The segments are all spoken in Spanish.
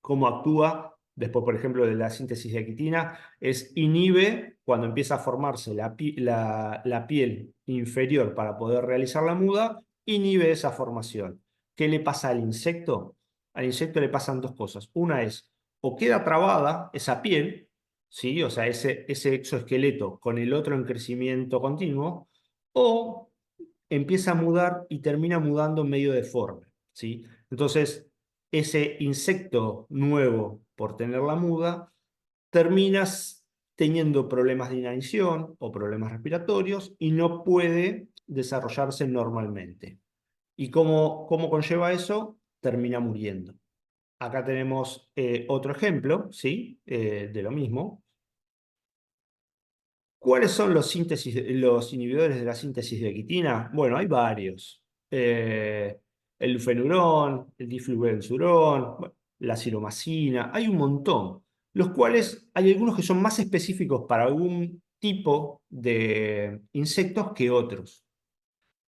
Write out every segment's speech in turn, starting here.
cómo actúa. Después, por ejemplo, de la síntesis de quitina, es inhibe cuando empieza a formarse la piel inferior para poder realizar la muda, inhibe esa formación. ¿Qué le pasa al insecto? Al insecto le pasan dos cosas. Una es, o queda trabada esa piel, ¿sí? O sea, ese exoesqueleto con el otro en crecimiento continuo, o empieza a mudar y termina mudando medio deforme, ¿sí? Entonces, ese insecto nuevo, por tener la muda, terminas teniendo problemas de inanición o problemas respiratorios y no puede desarrollarse normalmente. ¿Y cómo conlleva eso? Termina muriendo. Acá tenemos otro ejemplo, ¿sí? De lo mismo. ¿Cuáles son los inhibidores de la síntesis de quitina? Bueno, hay varios. El lufenurón, el difluvensurón, bueno, la ciromacina, hay un montón. Los cuales hay algunos que son más específicos para algún tipo de insectos que otros.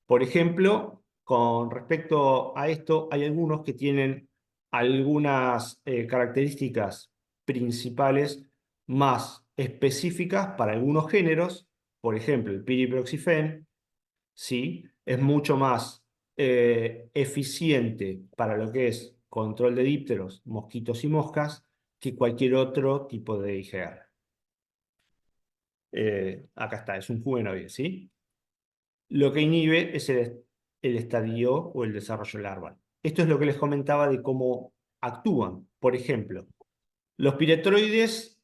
Por ejemplo, con respecto a esto, hay algunos que tienen algunas características principales más específicas para algunos géneros. Por ejemplo, el piriproxifen, ¿sí? Es mucho más eficiente para lo que es control de dípteros, mosquitos y moscas que cualquier otro tipo de IgR. Acá está, es un juvenoide, ¿sí? Lo que inhibe es el estadio o el desarrollo larval. Esto es lo que les comentaba de cómo actúan. Por ejemplo, los piretroides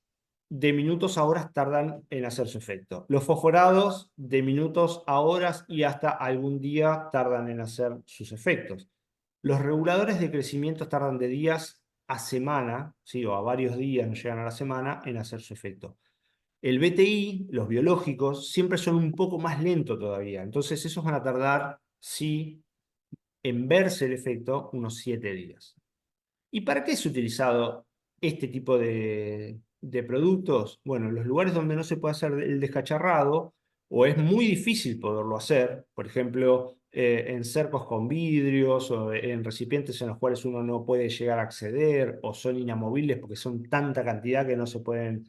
de minutos a horas tardan en hacer su efecto. Los fosforados de minutos a horas y hasta algún día tardan en hacer sus efectos. Los reguladores de crecimiento tardan de días a semana, ¿sí? O a varios días, no llegan a la semana, en hacer su efecto. El BTI, los biológicos, siempre son un poco más lentos todavía. Entonces, esos van a tardar, sí, en verse el efecto, unos 7 días. ¿Y para qué es utilizado este tipo de productos? Bueno, en los lugares donde no se puede hacer el descacharrado o es muy difícil poderlo hacer, por ejemplo, en cercos con vidrios o en recipientes en los cuales uno no puede llegar a acceder o son inamovibles porque son tanta cantidad que no se pueden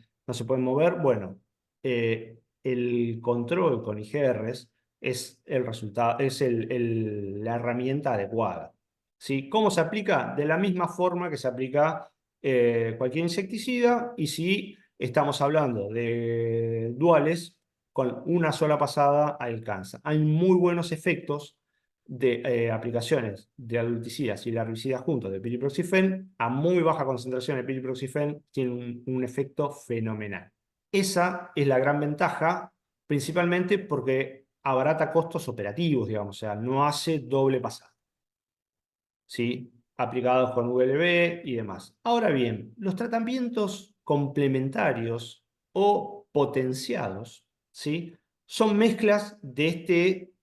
mover. Bueno, el control con IGRs es el resultado, es la herramienta adecuada. ¿Sí? ¿Cómo se aplica? De la misma forma que se aplica cualquier insecticida, y si estamos hablando de duales, con una sola pasada alcanza. Hay muy buenos efectos de aplicaciones de adulticidas y larvicidas juntos de piriproxifen. A muy baja concentración de piriproxifen tiene un efecto fenomenal. Esa es la gran ventaja, principalmente porque abarata costos operativos, digamos, o sea, no hace doble pasada, ¿sí? Aplicados con VLB y demás. Ahora bien, los tratamientos complementarios o potenciados, ¿sí? Son mezclas de este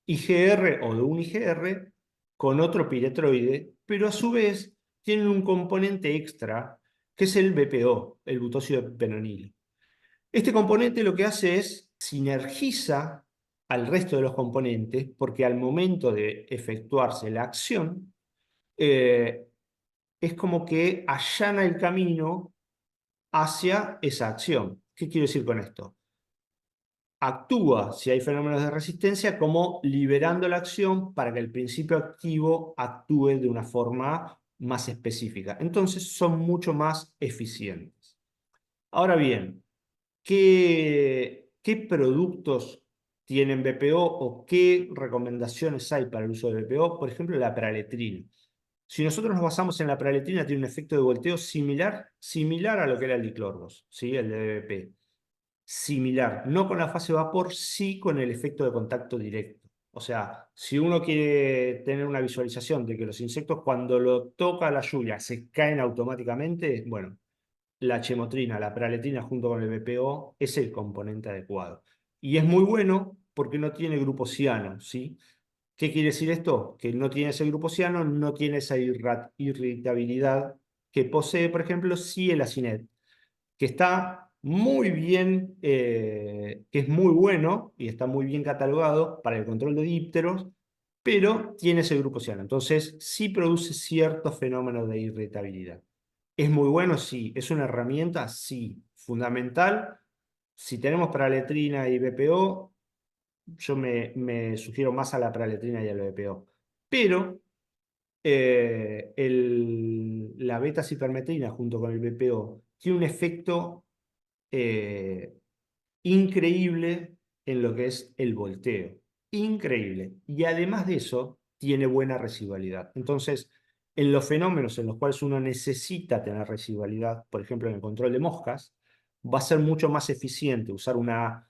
IgR o de un IgR con otro piretroide, pero a su vez tienen un componente extra que es el BPO, el butóxido penonilo. Este componente lo que hace es sinergiza al resto de los componentes porque al momento de efectuarse la acción, eh, es como que allana el camino hacia esa acción. ¿Qué quiero decir con esto? Actúa, si hay fenómenos de resistencia, como liberando la acción para que el principio activo actúe de una forma más específica. Entonces son mucho más eficientes. Ahora bien, ¿qué productos tienen BPO o qué recomendaciones hay para el uso de BPO? Por ejemplo, la praletrina. Si nosotros nos basamos en la praletrina, tiene un efecto de volteo similar a lo que era el diclorvos, ¿sí? El de BPP. Similar, no con la fase vapor, sí con el efecto de contacto directo. O sea, si uno quiere tener una visualización de que los insectos cuando lo toca la lluvia se caen automáticamente, bueno, la chemotrina, la praletrina junto con el BPO es el componente adecuado. Y es muy bueno porque no tiene grupo ciano, ¿sí? ¿Qué quiere decir esto? Que no tiene ese grupo ciano, no tiene esa irritabilidad que posee, por ejemplo, sí el acinet, que está muy bien, que es muy bueno y está muy bien catalogado para el control de dípteros, pero tiene ese grupo ciano. Entonces, sí produce ciertos fenómenos de irritabilidad. ¿Es muy bueno? Sí. ¿Es una herramienta? Sí. Fundamental. Si tenemos praletrina y BPO, yo me sugiero más a la praletrina y al BPO. Pero la beta-cipermetrina junto con el BPO tiene un efecto eh, increíble en lo que es el volteo. Increíble. Y además de eso, tiene buena residualidad. Entonces, en los fenómenos en los cuales uno necesita tener residualidad, por ejemplo, en el control de moscas, va a ser mucho más eficiente usar una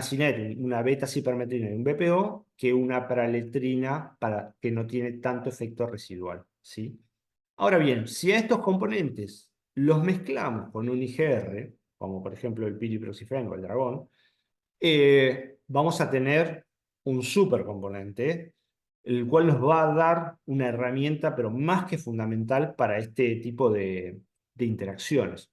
CINET, una beta-cipermetrina y un BPO que una praletrina que no tiene tanto efecto residual, ¿sí? Ahora bien, si a estos componentes los mezclamos con un IGR, como por ejemplo el piriproxifeno o el dragón, vamos a tener un supercomponente, el cual nos va a dar una herramienta, pero más que fundamental para este tipo de interacciones.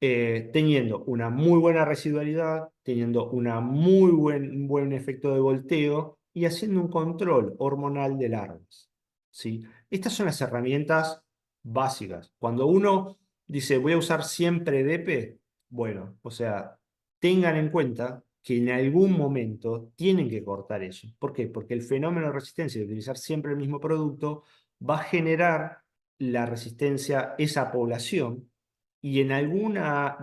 Teniendo una muy buena residualidad, teniendo un buen efecto de volteo y haciendo un control hormonal de larvas, ¿sí? Estas son las herramientas básicas. Cuando uno dice voy a usar siempre DP, bueno, o sea, tengan en cuenta que en algún momento tienen que cortar eso. ¿Por qué? Porque el fenómeno de resistencia de utilizar siempre el mismo producto va a generar la resistencia, esa población, y en alguna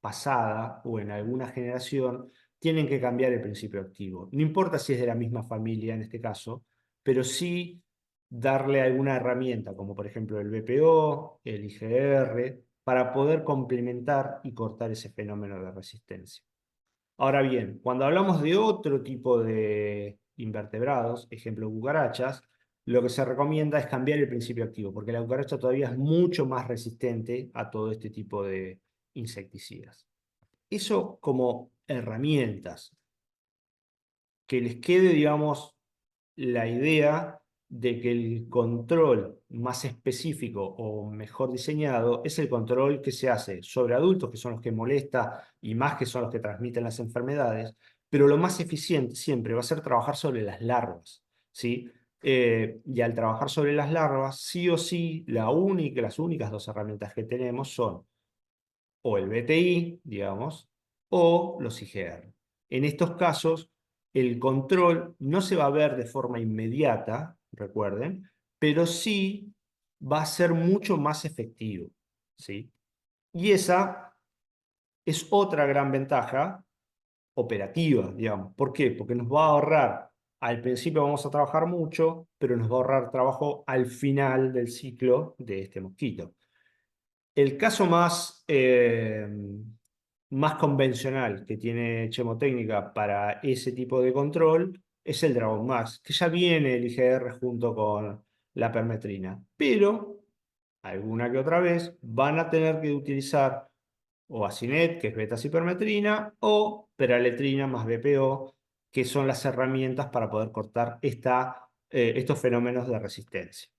pasada o en alguna generación tienen que cambiar el principio activo. No importa si es de la misma familia en este caso, pero sí darle alguna herramienta, como por ejemplo el BPO, el IGR, para poder complementar y cortar ese fenómeno de resistencia. Ahora bien, cuando hablamos de otro tipo de invertebrados, ejemplo cucarachas, lo que se recomienda es cambiar el principio activo, porque la cucaracha todavía es mucho más resistente a todo este tipo de insecticidas. Eso como herramientas, que les quede, digamos, la idea de que el control más específico o mejor diseñado es el control que se hace sobre adultos, que son los que molesta y más que son los que transmiten las enfermedades, pero lo más eficiente siempre va a ser trabajar sobre las larvas, ¿sí? Y al trabajar sobre las larvas, sí o sí, las únicas dos herramientas que tenemos son o el BTI, digamos, o los IGR. En estos casos, el control no se va a ver de forma inmediata, recuerden, pero sí va a ser mucho más efectivo, ¿sí? Y esa es otra gran ventaja operativa, digamos. ¿Por qué? Porque nos va a ahorrar, al principio vamos a trabajar mucho, pero nos va a ahorrar trabajo al final del ciclo de este mosquito. El caso más convencional que tiene Chemotécnica para ese tipo de control es el Dragon Max, que ya viene el IGR junto con la permetrina, pero alguna que otra vez van a tener que utilizar o Acinet, que es beta-cipermetrina, o peraletrina más BPO, que son las herramientas para poder cortar estos fenómenos de resistencia.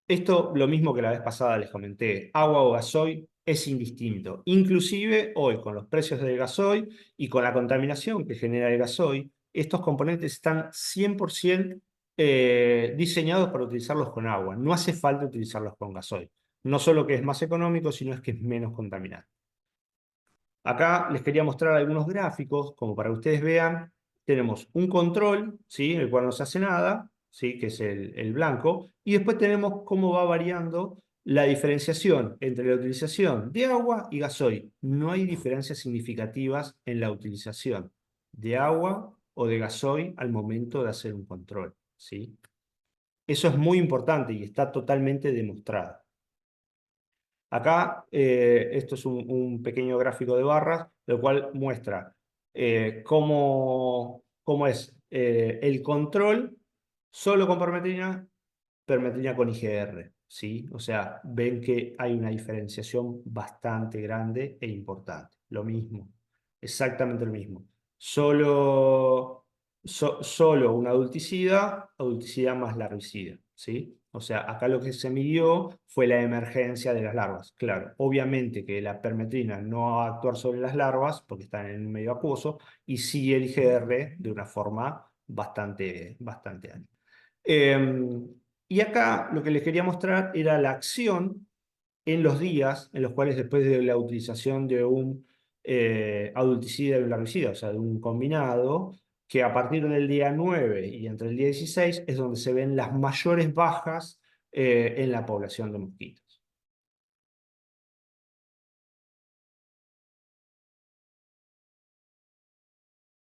Esto, lo mismo que la vez pasada les comenté, agua o gasoil es indistinto. Inclusive hoy, con los precios del gasoil y con la contaminación que genera el gasoil, estos componentes están 100% diseñados para utilizarlos con agua. No hace falta utilizarlos con gasoil. No solo que es más económico, sino es que es menos contaminante. Acá les quería mostrar algunos gráficos, como para que ustedes vean. Tenemos un control, ¿sí? El cual no se hace nada, ¿sí? Que es el blanco. Y después tenemos cómo va variando la diferenciación entre la utilización de agua y gasoil. No hay diferencias significativas en la utilización de agua o de gasoil al momento de hacer un control, ¿sí? Eso es muy importante y está totalmente demostrado. Acá, esto es un pequeño gráfico de barras, lo cual muestra cómo es el control solo con permetrina, permetrina con IGR, ¿sí? O sea, ven que hay una diferenciación bastante grande e importante. Lo mismo, exactamente lo mismo. Solo un adulticida más larvicida, ¿sí? O sea, acá lo que se midió fue la emergencia de las larvas. Claro, obviamente que la permetrina no va a actuar sobre las larvas porque están en un medio acuoso y sí el IgR de una forma bastante alto. Y acá lo que les quería mostrar era la acción en los días en los cuales después de la utilización de un adulticida y un larvicida, o sea, de un combinado, que a partir del día 9 y entre el día 16 es donde se ven las mayores bajas en la población de mosquitos.